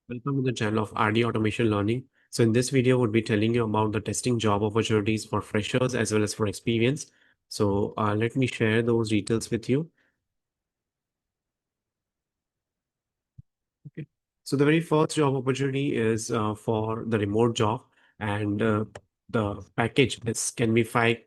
Welcome to the channel of RD Automation Learning. So in this video, we'll be telling you about the testing job opportunities for freshers as well as for experience. So let me share those details with you. Okay. So the very first job opportunity is for the remote job, and the package is can be 5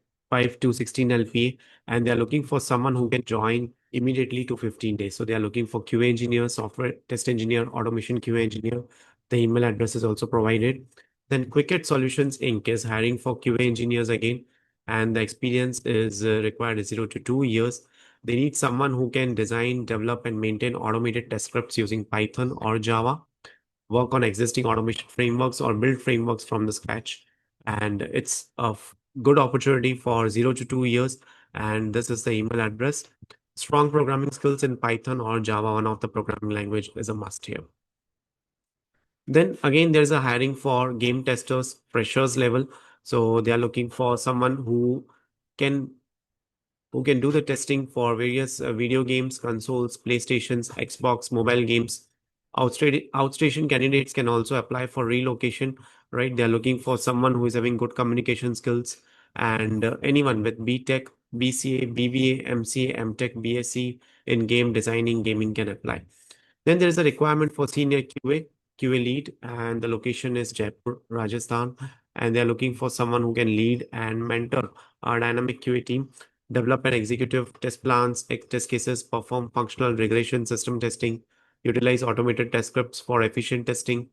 to 16 LPA, and they are looking for someone who can join immediately to 15 days. So they are looking for QA engineer, software test engineer, automation QA engineer. The email address is also provided. Then Quicket Solutions Inc. is hiring for QA engineers again, and the experience is required is 0 to 2 years. They need someone who can design, develop, and maintain automated test scripts using Python or Java, work on existing automation frameworks or build frameworks from the scratch. And it's a good opportunity for 0 to 2 years. And this is the email address. Strong programming skills in Python or Java, one of the programming language, is a must here. Then again, there's a hiring for game testers, freshers level. So they are looking for someone can who can do the testing for various video games, consoles, PlayStations, Xbox, mobile games. Outstation candidates can also apply for relocation, right? They're looking for someone who is having good communication skills, and anyone with BTech, BCA, BBA, MCA, MTech, BSc in game designing, gaming can apply. Then there is a requirement for senior QA lead, and the location is Jaipur, Rajasthan. And they're looking for someone who can lead and mentor our dynamic QA team, develop and executive test plans, test cases, perform functional regression system testing, utilize automated test scripts for efficient testing.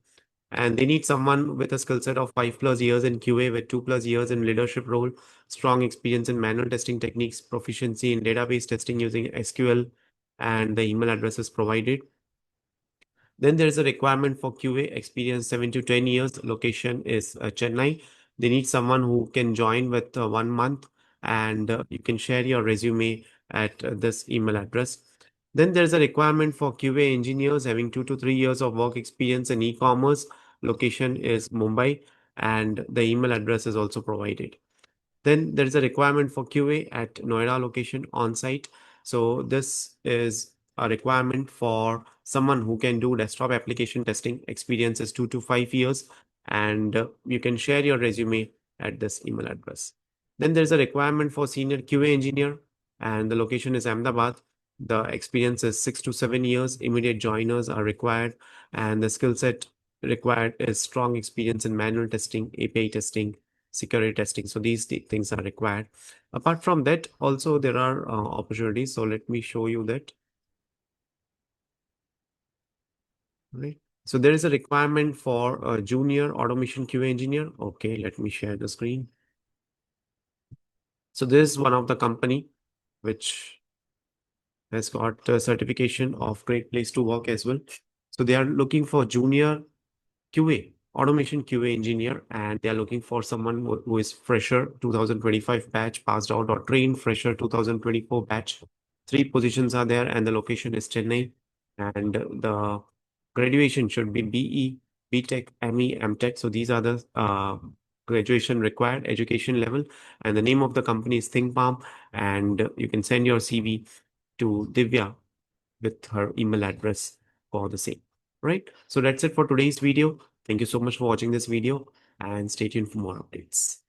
And they need someone with a skill set of 5+ years in QA with 2+ years in leadership role, strong experience in manual testing techniques, proficiency in database testing using SQL, and the email address is provided. Then there is a requirement for QA experience 7 to 10 years. Location is Chennai. They need someone who can join with 1 month, and you can share your resume at this email address. Then there's a requirement for QA engineers having 2 to 3 years of work experience in e-commerce. Location is Mumbai, and the email address is also provided. Then there is a requirement for QA at Noida location on site. So this is a requirement for someone who can do desktop application testing. Experience is 2 to 5 years, and you can share your resume at this email address. Then there's a requirement for senior QA engineer, and the location is Ahmedabad. The experience is 6 to 7 years. Immediate joiners are required, and the skill set required is strong experience in manual testing, API testing, security testing. So these things are required. Apart from that, also there are opportunities. So let me show you that. Right. So there is a requirement for a junior automation QA engineer. Okay, let me share the screen. So this is one of the company which has got a certification of great place to work as well. So they are looking for junior QA, automation QA engineer, and they are looking for someone who is fresher 2025 batch, passed out or trained fresher 2024 batch. 3 positions are there, and the location is Chennai. And the graduation should be BE, BTech, ME, MTech. So these are the graduation required education level. And the name of the company is ThinkPalm, and you can send your CV to Divya with her email address for the same. Right. So that's it for today's video. Thank you so much for watching this video, and stay tuned for more updates.